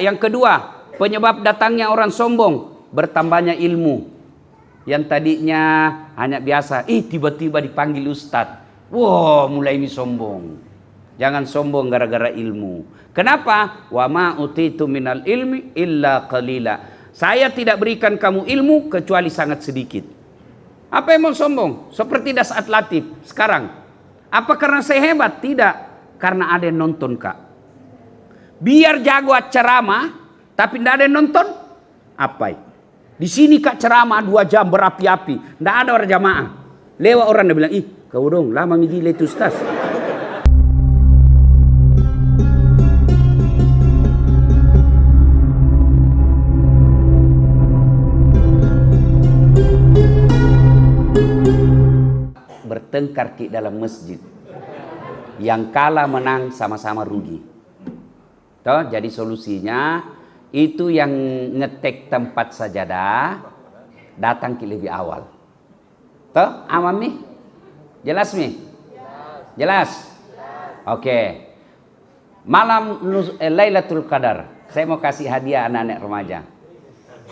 Yang kedua, penyebab datangnya orang sombong, bertambahnya ilmu. Yang tadinya hanya biasa, tiba-tiba dipanggil ustadz. Wah, mulai ini sombong. Jangan sombong gara-gara ilmu. Kenapa? Wa ma utitu minal ilmi illa qalila. Saya tidak berikan kamu ilmu kecuali sangat sedikit. Apa yang mau sombong? Seperti Dasat Latif sekarang. Apa karena saya hebat? Tidak. Karena ada yang nonton, Kak. Biar jago ceramah, tapi tidak ada yang nonton. Apa? Di sini Kak ceramah 2 jam berapi-api. Tidak ada orang jamaah. Lewat orang dia bilang, kau dong lama gila itu ustaz. Bertengkar di dalam masjid. Yang kalah menang sama-sama rugi. Toh, jadi solusinya itu yang ngetek tempat sajadah datang ke lebih awal. Toh, amam nih? Jelas nih? Jelas? Oke. Malam Lailatul Qadar, saya mau kasih hadiah anak-anak remaja.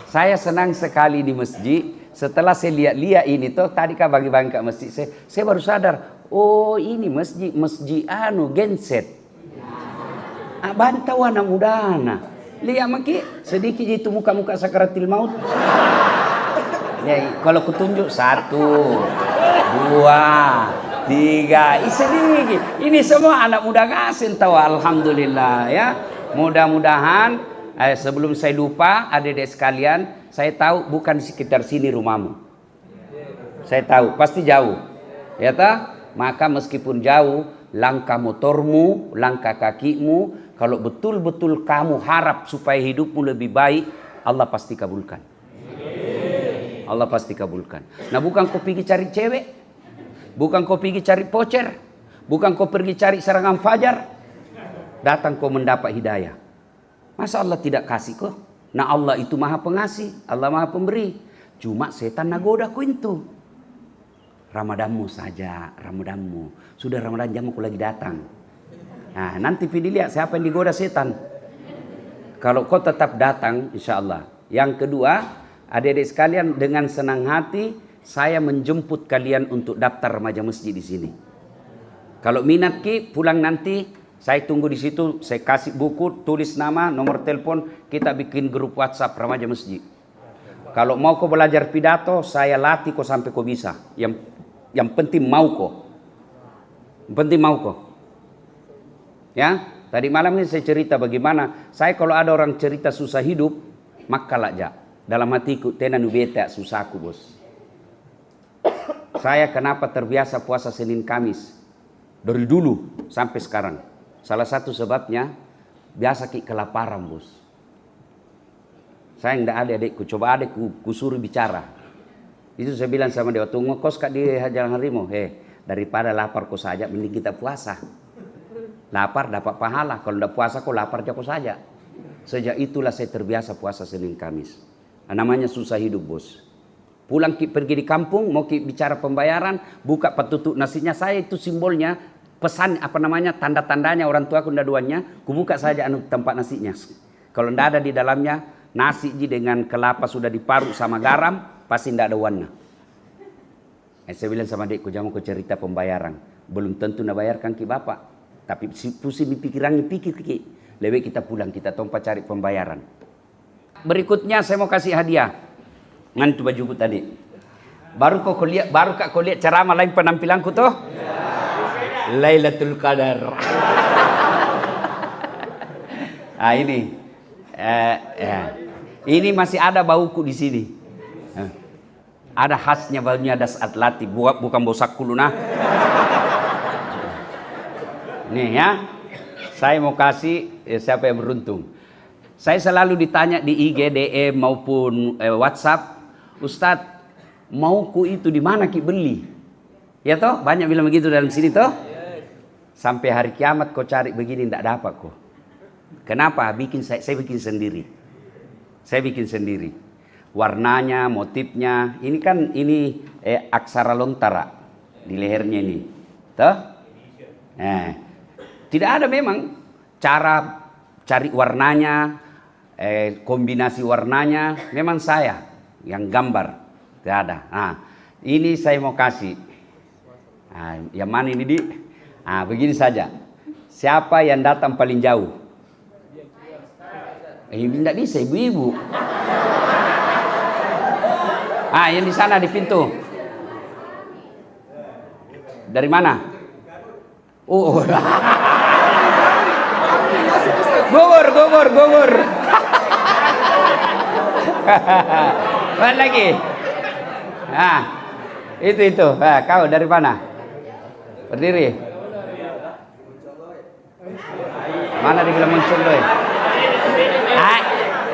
Saya senang sekali di masjid. Setelah saya lihat-lihat ini tuh, tadi kan bagi-bagi ke masjid, saya baru sadar, oh ini masjid genset. Bantau anak mudana. Lihat maki sedikit itu muka-muka sakaratil maut. Ya, kalau kutunjuk 1, 2, 3, sedikit. Ini semua anak muda ngasin tahu, alhamdulillah ya. Mudah-mudahan sebelum saya lupa, adik-adik sekalian, saya tahu bukan di sekitar sini rumahmu. Saya tahu pasti jauh. Ya ta? Maka meskipun jauh, langkah motormu, langkah kakimu, kalau betul-betul kamu harap supaya hidupmu lebih baik, Allah pasti kabulkan. Allah pasti kabulkan. Nah, bukan kau pergi cari cewek, bukan kau pergi cari pocer, bukan kau pergi cari serangan fajar, datang kau mendapat hidayah. Masa Allah tidak kasih kau? Nah, Allah itu maha pengasih, Allah maha pemberi. Cuma setan nagoda kau itu. Ramadanmu saja, Ramadanmu. Sudah Ramadan jangan kau lagi datang. Nah, nanti pilih lihat siapa yang digoda setan. Kalau kau tetap datang, insya Allah. Yang kedua, adik-adik sekalian, dengan senang hati saya menjemput kalian untuk daftar remaja masjid di sini. Kalau minat ki, pulang nanti saya tunggu di situ. Saya kasih buku, tulis nama, nomor telepon, kita bikin grup WhatsApp remaja masjid. Kalau mau kau belajar pidato, saya latih kau sampai kau bisa. Yang penting mau kau. Yang penting mau kau. Ya, tadi malam ini saya cerita bagaimana saya kalau ada orang cerita susah hidup, maka aja dalam hatiku tenan beta susahku bos. Saya kenapa terbiasa puasa Senin Kamis dari dulu sampai sekarang. Salah satu sebabnya biasa kelaparan bos. Saya nggak ada adikku, coba adikku suruh bicara. Itu saya bilang sama dia, waktu ngekos kak di Jalan Harimau, daripada lapar kau saja, mending kita puasa. Lapar dapat pahala, kalau tidak puasa kau lapar jauh saja. Sejak itulah saya terbiasa puasa Senin Kamis. Nah, namanya susah hidup bos. Pulang pergi di kampung, mau bicara pembayaran, buka petutup nasinya, saya itu simbolnya, pesan tanda-tandanya orang tua aku duanya, kubuka saja tempat nasinya. Kalau tidak ada di dalamnya, nasi dengan kelapa sudah diparut sama garam, pasti tidak ada warna. Saya bilang sama adikku, jangan kau cerita pembayaran. Belum tentu nak bayarkan ki bapak. Tapi pusing pikirannya pikir. Lebih kita pulang, kita tompa cari pembayaran. Berikutnya saya mau kasih hadiah. Ngantu bajuku tadi. Baru kak kau lihat ceramah lain penampilanku tuh? Lailatul Qadar. Ini. Ini masih ada bauku di sini. Ada khasnya baunya Dasat Latif, bukan bau sakuluna. Nih ya, saya mau kasih siapa yang beruntung. Saya selalu ditanya di IG, DM maupun WhatsApp, Ustadz, mauku itu di mana ki beli? Ya toh, banyak bilang begitu dalam sini toh. Sampai hari kiamat kau cari begini tidak dapat kok. Kenapa? Saya bikin sendiri. Saya bikin sendiri. Warnanya, motifnya, ini kan aksara lontara di lehernya ini, toh? Tidak ada memang cara cari warnanya, kombinasi warnanya memang saya yang gambar, tidak ada. Nah, ini saya mau kasih. Nah, yang mana ini, Di? Nah, begini saja. Siapa yang datang paling jauh? Ini tidak bisa, ibu-ibu. Ah, yang di sana di pintu. Dari mana? Oh. Gugur. Mana lagi? Ah, itu. Ah, kau dari mana? Berdiri. Mana dibilang muncul loh? Ah,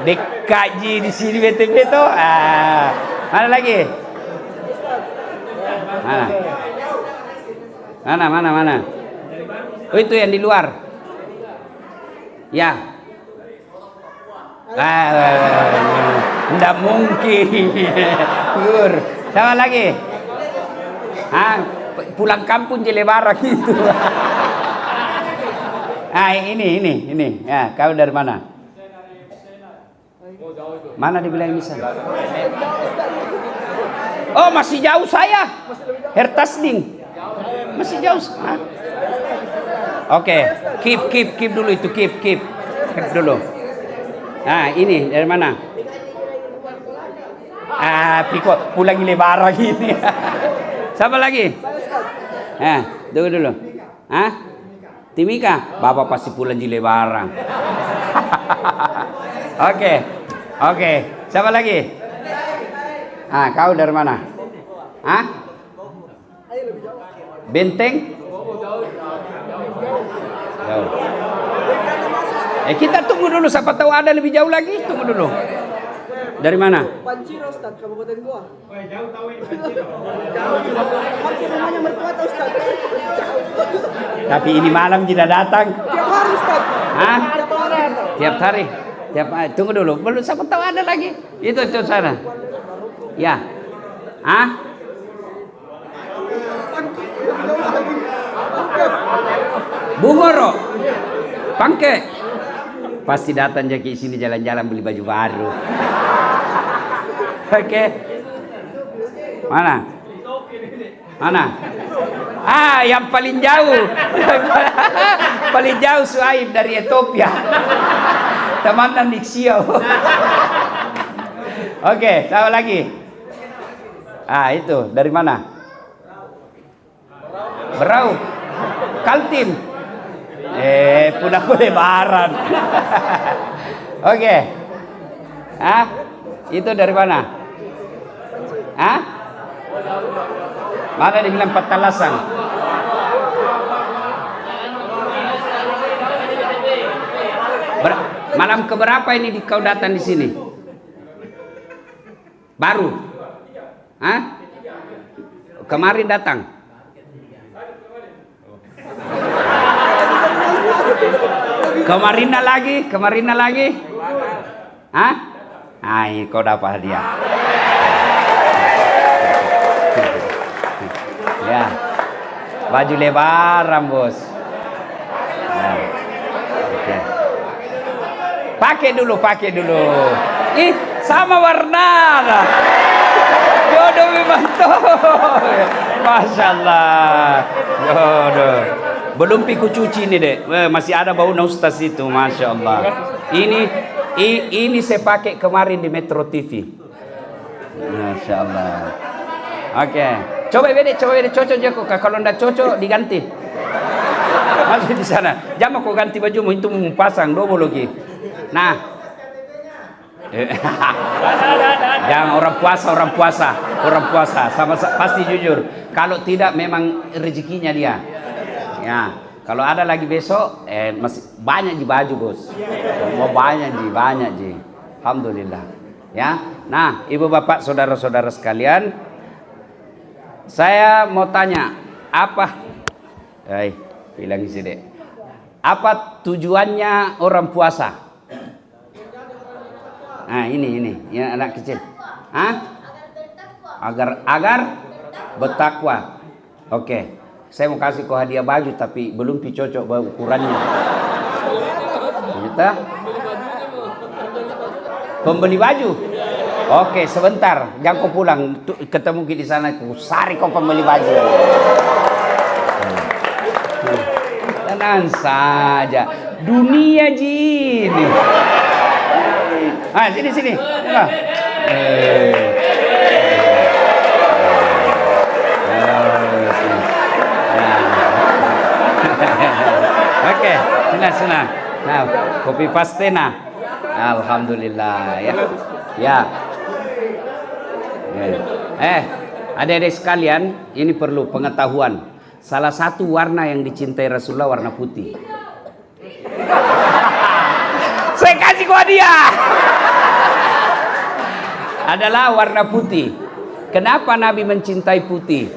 dikaji di sini BTV tuh. Ah, mana lagi? Mana? Oh, itu yang di luar. Ya. Enggak mungkin. Gur. Sama lagi. Pulang kampung Jelebaran gitu. Ini. Ya, kau dari mana? Mana dibilang bisa? Oh, masih jauh saya. Hertasding. Masih jauh. Oke, keep dulu itu, keep dulu. Nah, ini dari mana? Piko pulang lebaran gini. Siapa lagi? Tunggu dulu. Timika, Bapak pasti pulang di lebaran. Oke. Siapa lagi? Kau dari mana? Benteng? Jauh. Kita tunggu dulu, siapa tahu ada lebih jauh lagi. Tunggu dulu. Dari mana? Panciro, Ustaz, Kabupaten Goa. Jauh tahu ini Panciro. Hampir rumahnya mertua tahu, Ustaz. Tapi ini malam tidak datang. Tiap hari, Ustaz. Tiap hari. Tunggu dulu. Belum, siapa tahu ada lagi. Itu sana. Ya. Bungoro. Pangke. Pasti datang jadi sini jalan-jalan beli baju baru. Oke. Mana? Yang paling jauh. Paling jauh Suhaib dari Ethiopia. Teman Diksio. Oke, siapa lagi? Itu dari mana? Berau. Kaltim. Pudah lebaran. Oke. Itu dari mana? Mana dibilang Petalasan? Malam keberapa ini kau datang di sini? Baru? Kemarin datang? Kemarin lagi? Kau dapat hadiah. Ya, baju lebaran bos. Okay. Pakai dulu. Sama warna. Jodoh membantu. Masya Allah. Jodoh. Belum piku cuci ini dek. Masih ada bau Ustaz itu. Masya Allah. Ini saya pakai kemarin di Metro TV. Masya Allah. Oke. Coba beda cocok Joko. Kalau ndak cocok diganti. Masih di sana. Jangan kau ganti bajumu itu mau pasang double lagi. Nah. Jangan orang puasa. Sama pasti jujur. Kalau tidak memang rezekinya dia. Ya. Kalau ada lagi besok, masih banyak di baju bos. Mau banyak ji. Alhamdulillah. Ya. Nah, ibu bapak, saudara-saudara sekalian. Saya mau tanya, bilang isi dek. Apa tujuannya orang puasa? Ini anak kecil. Agar bertakwa. Oke. Saya mau kasih kau hadiah baju tapi belum cocok ukurannya. Ternyata Pembeli baju. Oke, sebentar. Jangan kau pulang. Ketemu kita di sana. Sari kau pembeli baju. Tenang saja. Dunia jin. Ah, sini. Nah. Oke, senang. Nah, kopi pastena. Alhamdulillah ya. Ya. Adik-adik sekalian, ini perlu pengetahuan. Salah satu warna yang dicintai Rasulullah warna putih. Saya kasih kau hadiah. Adalah warna putih. Kenapa Nabi mencintai putih?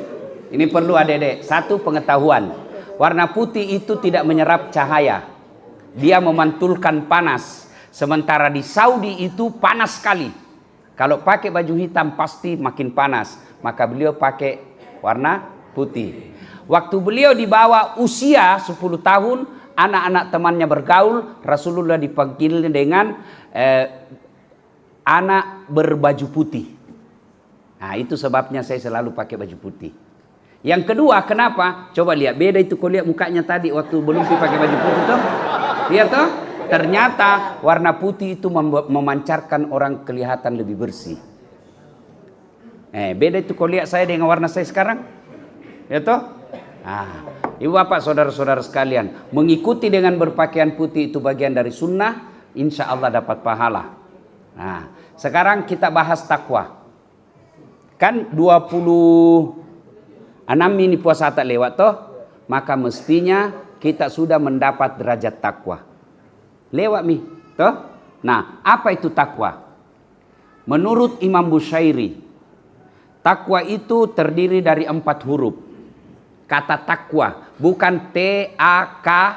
Ini perlu adik-adik. Satu, pengetahuan. Warna putih itu tidak menyerap cahaya. Dia memantulkan panas. Sementara di Saudi itu panas sekali. Kalau pakai baju hitam pasti makin panas. Maka beliau pakai warna putih. Waktu beliau dibawa usia 10 tahun, anak-anak temannya bergaul, Rasulullah dipanggil dengan anak berbaju putih. Nah, itu sebabnya saya selalu pakai baju putih. Yang kedua, kenapa? Coba lihat, beda itu kau lihat mukanya tadi waktu belum pakai baju putih tuh. Lihat tuh, ternyata warna putih itu memancarkan orang kelihatan lebih bersih. Beda itu kau lihat saya dengan warna saya sekarang. Ya toh? Ibu bapak saudara-saudara sekalian, mengikuti dengan berpakaian putih itu bagian dari sunnah, insya Allah dapat pahala. Nah, sekarang kita bahas takwa. Kan 26 ini puasa tak lewat toh, maka mestinya kita sudah mendapat derajat takwa. Lewat mi, toh? Nah, apa itu takwa? Menurut Imam Bushairi, takwa itu terdiri dari 4 huruf. Kata takwa, bukan T-A-K-W-A,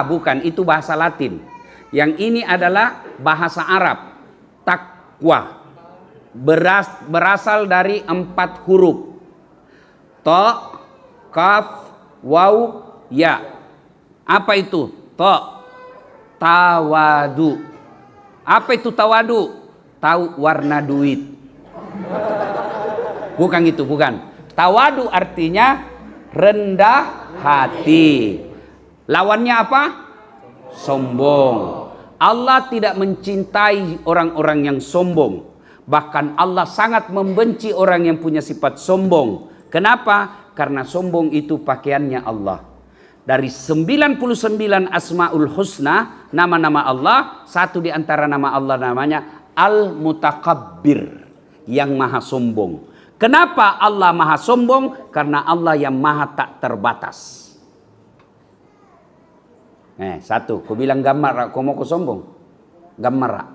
bukan, itu bahasa Latin. Yang ini adalah bahasa Arab. Takwa berasal dari 4 huruf. Ta, kaf, waw, ya. Apa itu? Ta, tawadu. Apa itu tawadu? Tahu warna duit. Bukan itu, bukan. Tawadu artinya rendah hati. Lawannya apa? Sombong. Allah tidak mencintai orang-orang yang sombong. Bahkan Allah sangat membenci orang yang punya sifat sombong. Kenapa? Karena sombong itu pakaiannya Allah. Dari 99 Asmaul Husna, nama-nama Allah, satu di antara nama Allah namanya Al-Mutakabbir, yang maha sombong. Kenapa Allah maha sombong? Karena Allah yang maha tak terbatas. Satu, kau bilang gambar, kau mau kau sombong? Gambar,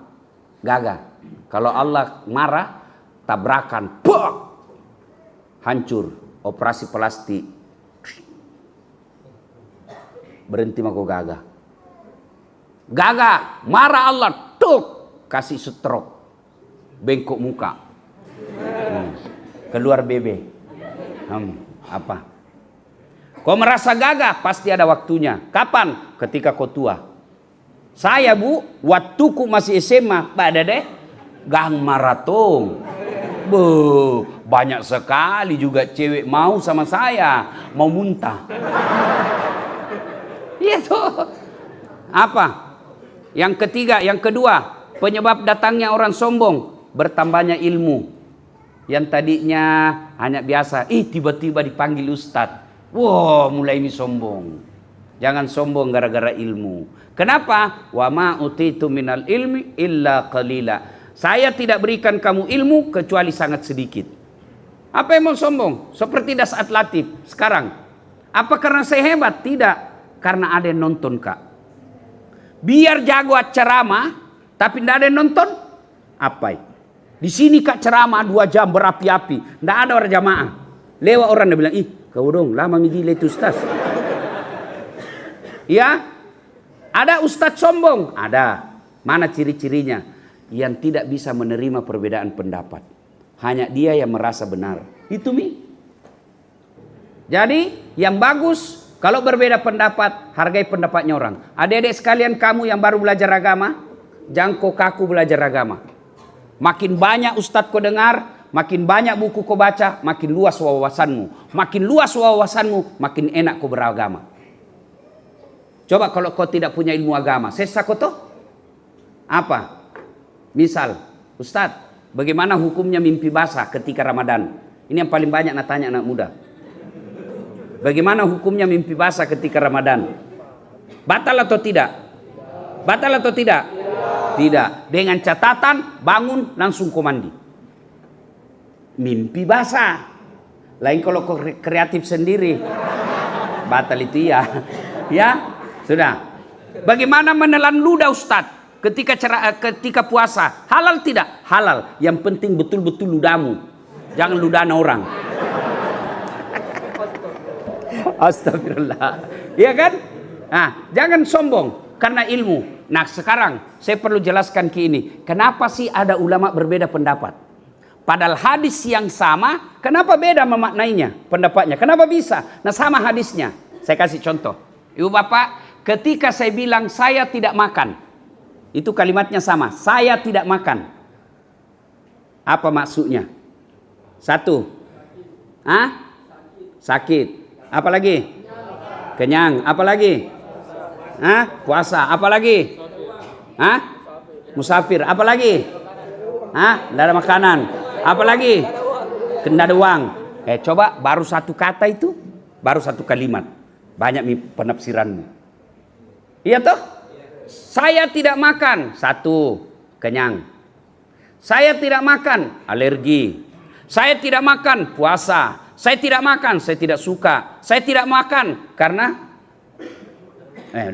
gagah. Kalau Allah marah, tabrakan, pok, hancur, operasi plastik, berhenti mako gagah. Gagah, marah Allah, tuk, kasih stroke, bengkok muka, keluar bebe. Apa? Kau merasa gagah, pasti ada waktunya. Kapan? Ketika kau tua. Saya bu, waktuku masih SMA, Pak Dede, gang maraton. Banyak sekali juga cewek mau sama saya, mau muntah. Iya tuh. Apa? Yang ketiga, yang kedua, penyebab datangnya orang sombong, bertambahnya ilmu. Yang tadinya hanya biasa, tiba-tiba dipanggil ustadz. Mulai ini sombong. Jangan sombong gara-gara ilmu. Kenapa? Wa ma utitu minal ilmi illa qalila. Saya tidak berikan kamu ilmu kecuali sangat sedikit. Apa yang mau sombong? Seperti Dasat Latif sekarang. Apa karena saya hebat? Tidak. Karena ada yang nonton, Kak. Biar jago ceramah, tapi tidak ada yang nonton. Apa? Di sini Kak ceramah 2 jam berapi-api. Tidak ada orang jamaah. Lewat orang dia bilang, kau dong lama gila itu ustaz. Ya, ada ustaz sombong. Ada. Mana ciri-cirinya? Yang tidak bisa menerima perbedaan pendapat. Hanya dia yang merasa benar. Itu mi. Jadi yang bagus, kalau berbeda pendapat, hargai pendapatnya orang. Adik-adik sekalian, kamu yang baru belajar agama, jangan kau kaku belajar agama. Makin banyak ustadz kau dengar, makin banyak buku kau baca, makin luas wawasanmu. Makin luas wawasanmu, makin enak kau beragama. Coba kalau kau tidak punya ilmu agama, sesa kau toh? Apa? Misal, ustadz, bagaimana hukumnya mimpi basah ketika Ramadan? Ini yang paling banyak tanya anak muda. Bagaimana hukumnya mimpi basah ketika Ramadan? Batal atau tidak? Batal atau tidak? Tidak. Dengan catatan bangun langsung kau mandi. Mimpi basah. Lain kalau kau kreatif sendiri. Batal itu ya. Ya, sudah. Bagaimana menelan ludah Ustadz ketika puasa? Halal tidak? Halal. Yang penting betul-betul ludahmu. Jangan ludah orang. Astagfirullah. Iya kan? Nah, jangan sombong karena ilmu. Nah, sekarang saya perlu jelaskan ke ini. Kenapa sih ada ulama berbeda pendapat? Padahal hadis yang sama, kenapa beda memaknainya pendapatnya? Kenapa bisa? Nah, sama hadisnya. Saya kasih contoh. Ibu bapak, ketika saya bilang saya tidak makan, itu kalimatnya sama. Saya tidak makan. Apa maksudnya? Satu. Sakit. Apa lagi? Kenyang. Apa lagi? Puasa. Apa lagi? Musafir. Apa lagi? Tidak ada makanan. Apa lagi? Tidak ada uang. Coba baru satu kata itu, baru satu kalimat. Banyak penafsiranmu. Iya toh? Saya tidak makan. Satu, kenyang. Saya tidak makan, alergi. Saya tidak makan, puasa. Saya tidak makan, saya tidak suka. Saya tidak makan karena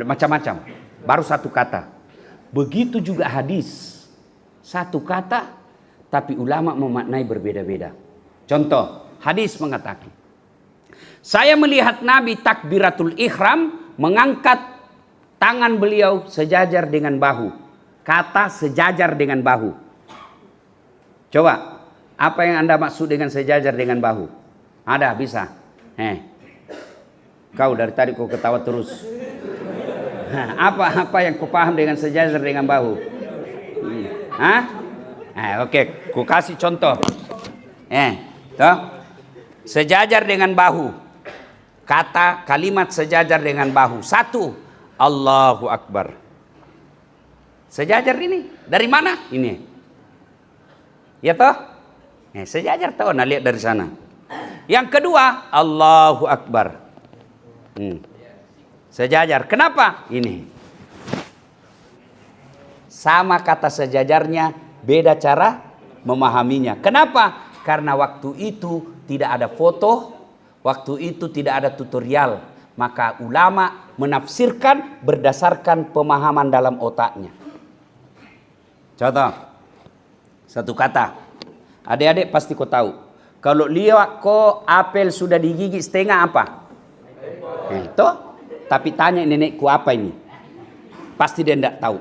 macam-macam. Baru satu kata. Begitu juga hadis. Satu kata, tapi ulama memaknai berbeda-beda. Contoh, hadis mengatakan, saya melihat Nabi takbiratul ihram mengangkat tangan beliau sejajar dengan bahu. Kata sejajar dengan bahu. Coba, apa yang Anda maksud dengan sejajar dengan bahu? Ada, bisa. Kau dari tadi kau ketawa terus. Apa yang kau paham dengan sejajar dengan bahu? Oke, kau kasih contoh. Toh? Sejajar dengan bahu. Kata kalimat sejajar dengan bahu. Satu, Allahu Akbar. Sejajar ini dari mana? Ini. Ya toh? Sejajar toh, nah lihat dari sana. Yang kedua, Allahu Akbar. Sejajar. Kenapa? Ini. Sama kata sejajarnya, beda cara memahaminya. Kenapa? Karena waktu itu tidak ada foto, waktu itu tidak ada tutorial. Maka ulama menafsirkan berdasarkan pemahaman dalam otaknya. Contoh, satu kata. Adik-adik pasti kau tahu. Kalau lihat kok apel sudah digigit setengah apa? Itu. Tapi tanya nenekku apa ini? Pasti dia tidak tahu.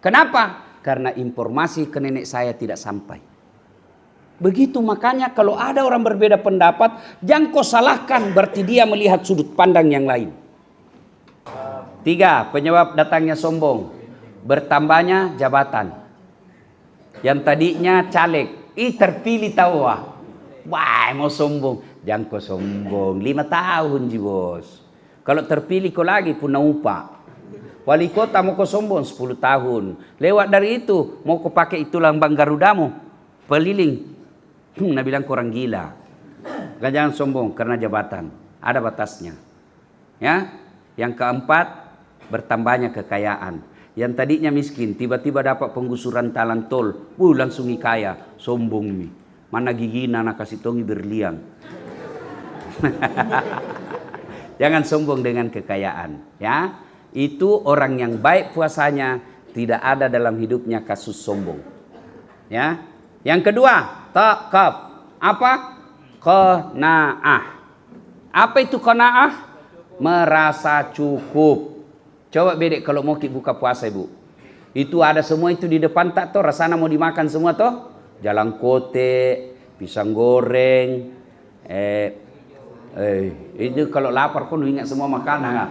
Kenapa? Karena informasi ke nenek saya tidak sampai. Begitu makanya kalau ada orang berbeda pendapat, jangan kau salahkan, berarti dia melihat sudut pandang yang lain. 3. Penyebab datangnya sombong. Bertambahnya jabatan. Yang tadinya caleg, terpilih tahu. Wah, mau sombong. Jangan kau sombong. 5 tahun ji bos. Kalau terpilih kau lagi pun upah. Wali kota mau kau sombong 10 tahun. Lewat dari itu mau kau pakai itu lambang Garudamu. Peliling. Nah bilang kurang gila. Jangan sombong karena jabatan. Ada batasnya. Ya. Yang keempat, bertambahnya kekayaan. Yang tadinya miskin, tiba-tiba dapat penggusuran talan tol. Langsung kaya. Sombong nih. Mana gigi anak kasih tongi berlian. Jangan sombong dengan kekayaan, ya. Itu orang yang baik puasanya, tidak ada dalam hidupnya kasus sombong. Ya. Yang kedua, takaf. Apa? Qanaah. Apa itu qanaah? Merasa cukup. Coba bedek kalau mau buka puasa ibu. Itu ada semua itu di depan tak toh, rasanya mau dimakan semua toh. Jalan kote, pisang goreng, itu kalau lapar kau ingat semua makanan.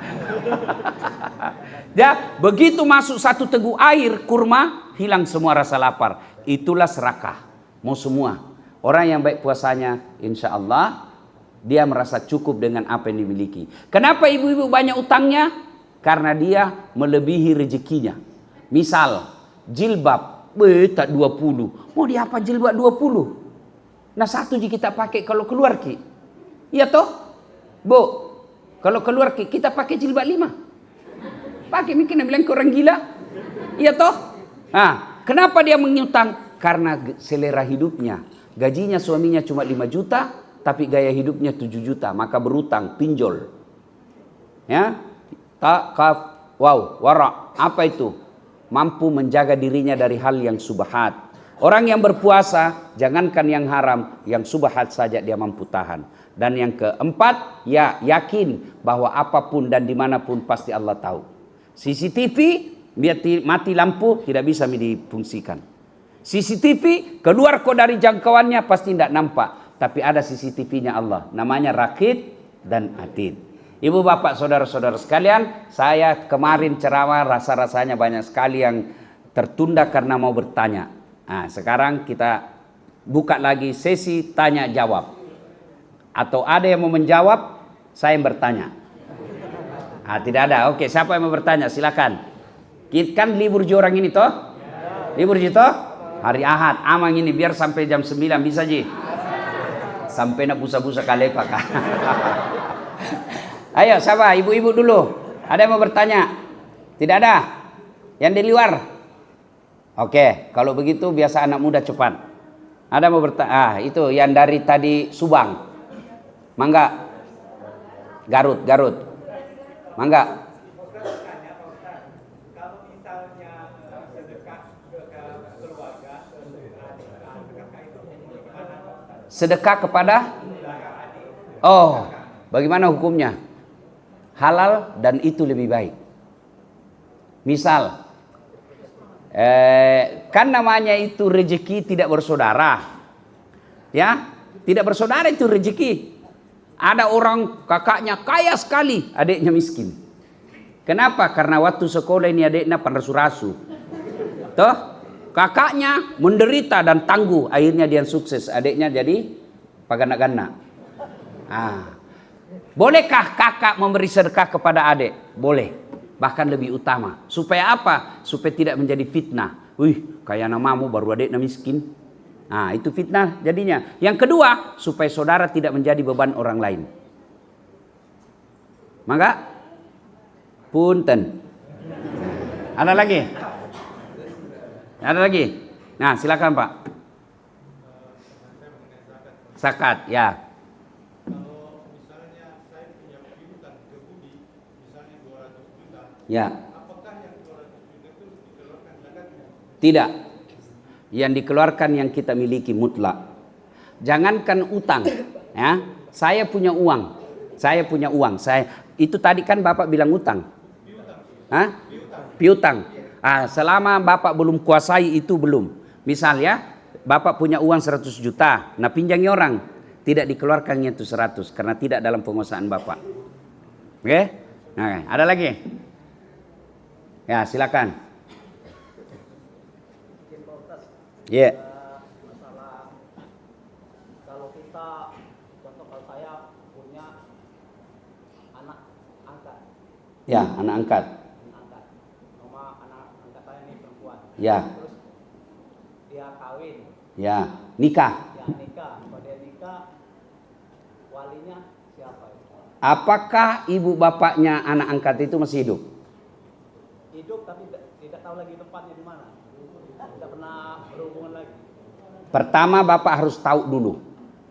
Ya, begitu masuk satu teguk air kurma, hilang semua rasa lapar. Itulah serakah. Mau semua. Orang yang baik puasanya, insya Allah dia merasa cukup dengan apa yang dimiliki. Kenapa ibu-ibu banyak utangnya? Karena dia melebihi rezekinya. Misal, jilbab, tak 20. Mau dia apa jilbab 20? Nah satu je kita pakai kalau keluar ki. Iya toh? Bu, kalau keluar ki, kita pakai jilbab 5. Pakai mungkin bilang ke orang gila. Iya toh? Nah, kenapa dia mengutang? Karena selera hidupnya. Gajinya suaminya cuma 5 juta, tapi gaya hidupnya 7 juta. Maka berutang, pinjol. Ya, wara. Apa itu? Mampu menjaga dirinya dari hal yang subhat. Orang yang berpuasa, jangankan yang haram, yang subhat saja dia mampu tahan. Dan yang keempat, ya yakin bahwa apapun dan dimanapun pasti Allah tahu. CCTV, biar mati lampu, tidak bisa difungsikan. CCTV, keluar kok dari jangkauannya pasti tidak nampak. Tapi ada CCTV-nya Allah. Namanya Raqib dan Atid. Ibu bapak saudara-saudara sekalian, saya kemarin ceramah rasa-rasanya banyak sekali yang tertunda karena mau bertanya. Nah, sekarang kita buka lagi sesi tanya jawab. Atau ada yang mau menjawab, saya yang bertanya. Tidak ada. Oke, siapa yang mau bertanya? Silakan. Kan libur orang ini toh? Libur toh? Hari Ahad. Amang ini biar sampai jam 9 bisa ji. Sampai nak busa-busa kalepak. Ayo, siapa? Ibu-ibu dulu. Ada yang mau bertanya? Tidak ada? Yang di luar? Oke, kalau begitu biasa anak muda cepat. Ada yang mau bertanya? Itu yang dari tadi Subang. Mangga. Garut. Mangga. Kalau misalnya sedekah ke keluarga, Sedekah kepada? Oh, bagaimana hukumnya? Halal dan itu lebih baik. Misal, kan namanya itu rezeki tidak bersaudara. Ya, tidak bersaudara itu rezeki. Ada orang kakaknya kaya sekali, adiknya miskin. Kenapa? Karena waktu sekolah ini adiknya panrasu-rasu. Toh, kakaknya menderita dan tangguh, akhirnya dia sukses, adiknya jadi pagana-gana. Bolehkah kakak memberi sedekah kepada adik? Boleh, bahkan lebih utama. Supaya apa? Supaya tidak menjadi fitnah. Wih, kayak namamu baru adiknya miskin. Itu fitnah jadinya. Yang kedua, supaya saudara tidak menjadi beban orang lain. Maka punten. Ada lagi? Ada lagi? Nah, silakan Pak. Zakat, ya. kalau misalnya saya punya piutang ke bumi, misalnya 200 juta, Ya. apakah yang 200 juta itu dikeluarkan zakatnya? Tidak. Yang dikeluarkan yang kita miliki mutlak. Jangankan utang, ya. Saya punya uang. Itu tadi kan Bapak bilang utang. Piutang. Selama Bapak belum kuasai itu belum. Misalnya Bapak punya uang 100 juta, nah pinjangi orang, tidak dikeluarkannya itu 100 karena tidak dalam penguasaan Bapak. Oke? Nah, ada lagi? Ya, silakan. Ya. Masalah kalau kita contoh kalau saya punya anak angkat. Ya, anak angkat. Sama anak angkat saya ini perempuan. Ya. Terus dia kawin. Ya, nikah. Ya nikah. Kalau dia nikah walinya siapa? Apakah ibu bapaknya anak angkat itu masih hidup? Hidup tapi tidak tahu lagi tempatnya di mana. Tidak pernah berhubungan lagi. Pertama Bapak harus tahu dulu.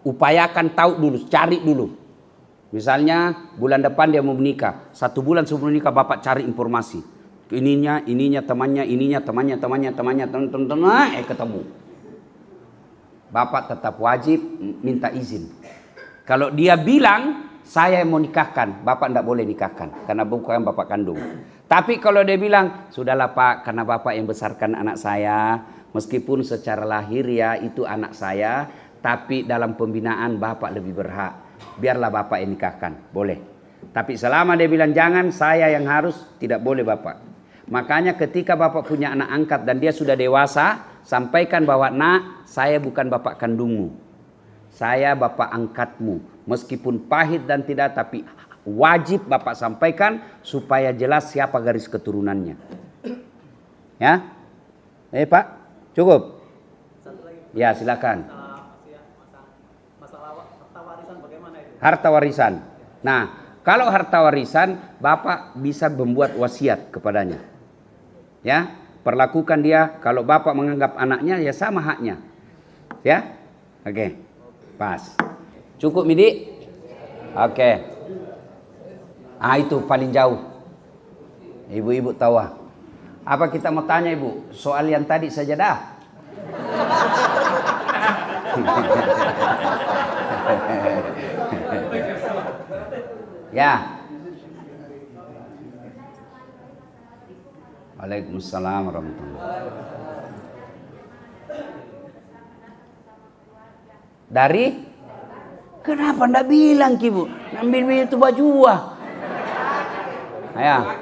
Upayakan tahu dulu, cari dulu. Misalnya bulan depan dia mau menikah. 1 bulan sebelum nikah Bapak cari informasi. Ininya, temannya, ketemu. Bapak tetap wajib minta izin. Kalau dia bilang saya mau nikahkan, Bapak tidak boleh nikahkan karena bukan Bapak kandung. Tapi kalau dia bilang, sudahlah Pak, karena Bapak yang besarkan anak saya, meskipun secara lahir ya itu anak saya, tapi dalam pembinaan Bapak lebih berhak. Biarlah Bapak yang nikahkan, boleh. Tapi selama dia bilang jangan, saya yang harus, tidak boleh Bapak. Makanya ketika bapak punya anak angkat dan dia sudah dewasa, sampaikan bahwa nak, saya bukan bapak kandungmu. Saya bapak angkatmu. Meskipun pahit dan tidak, tapi wajib bapak sampaikan supaya jelas siapa garis keturunannya. Ya? Pak, cukup? Ya, silakan. Masalah harta warisan bagaimana itu? Harta warisan. Nah, kalau harta warisan, bapak bisa membuat wasiat kepadanya. Ya, perlakukan dia kalau bapak menganggap anaknya ya sama haknya. Ya? Oke. Pas. Cukup, Midi? Oke. Itu paling jauh. Ibu-ibu tahu. Apa kita mau tanya, Ibu? Soal yang tadi saja dah. Ya. Waalaikumsalam warahmatullahi wabarakatuh. Dari? Kenapa ndak bilang ki Bu? Ambil itu baju ya.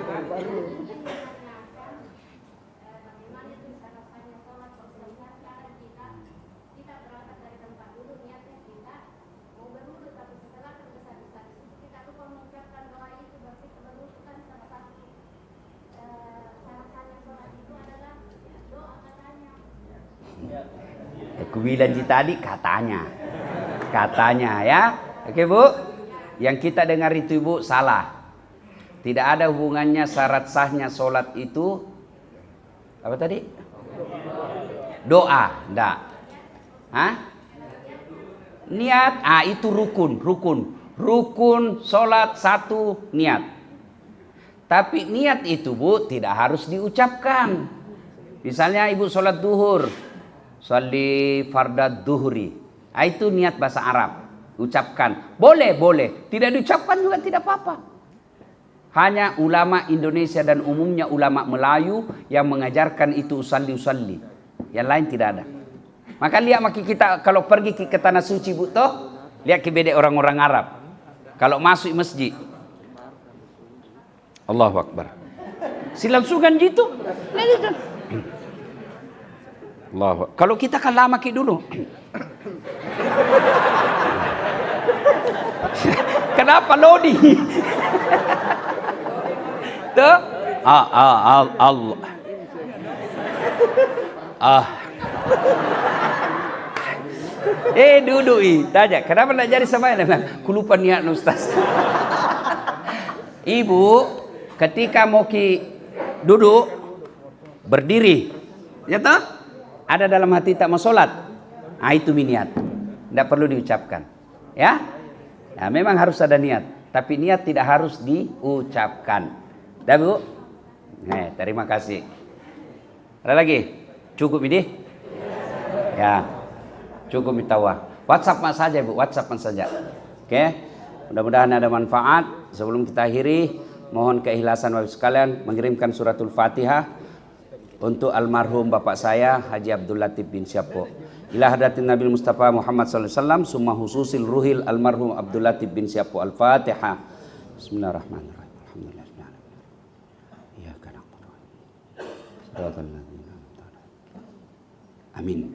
Aku bilang tadi katanya ya. Oke Bu, yang kita dengar itu Ibu salah. Tidak ada hubungannya syarat sahnya sholat itu apa tadi? Doa, enggak. Hah? Niat, itu rukun sholat satu niat. Tapi niat itu Bu tidak harus diucapkan. Misalnya Ibu sholat duhur, sholli fardad duhuri, itu niat bahasa Arab, ucapkan. Boleh. Tidak diucapkan juga tidak apa-apa. Hanya ulama Indonesia dan umumnya ulama Melayu yang mengajarkan itu usalli. Yang lain tidak ada. Maka lihat kita kalau pergi ke tanah suci Bu toh, lihat ke beda orang-orang Arab. Kalau masuk masjid, Allahu Akbar. Silangsungan gitu. Allah. Kalau kita kan lama dulu. Kenapa Lodi? Tuh? Allah. Duduk tanya, kenapa nak jadi sama ini? Kulupa niat Ustaz. Ibu, ketika mau duduk, berdiri, ya toh? Ada dalam hati tak mau sholat, itu niat, tidak perlu diucapkan, ya. Ya, memang harus ada niat, tapi niat tidak harus diucapkan. Dah Bu? Terima kasih. Ada lagi? Cukup ini? Ya, cukup mitawa. WhatsApp saja Bu, WhatsApp saja. Oke, mudah-mudahan ada manfaat. Sebelum kita akhiri, mohon keikhlasan Bapak sekalian mengirimkan suratul Fatihah untuk almarhum bapak saya Haji Abdul Latif bin Syapo. Ila hadratin Nabi Mustafa Muhammad sallallahu alaihi wasallam summa hususil ruhil almarhum Abdul Latif bin Syapo. Al-Fatihah. Bismillahirrahmanirrahim. Alhamdulillah. Iyyaka na'budu wa iyyaka nasta'in. Amin.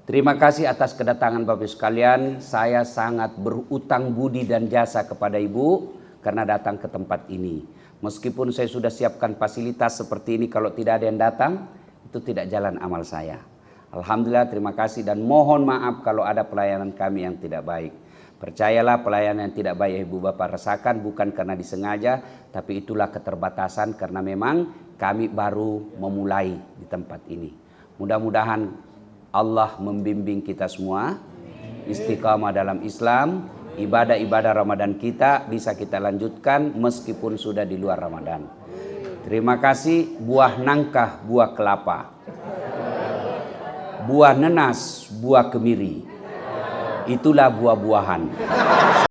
Terima kasih atas kedatangan Bapak sekalian. Saya sangat berutang budi dan jasa kepada Ibu karena datang ke tempat ini. Meskipun saya sudah siapkan fasilitas seperti ini, kalau tidak ada yang datang, itu tidak jalan amal saya. Alhamdulillah, terima kasih dan mohon maaf kalau ada pelayanan kami yang tidak baik. Percayalah, pelayanan yang tidak baik Ibu Bapak rasakan bukan karena disengaja, tapi itulah keterbatasan karena memang kami baru memulai di tempat ini. Mudah-mudahan Allah membimbing kita semua istiqamah dalam Islam. Ibadah-ibadah Ramadan kita bisa kita lanjutkan meskipun sudah di luar Ramadan. Terima kasih. Buah nangka, buah kelapa, buah nenas, buah kemiri, itulah buah-buahan.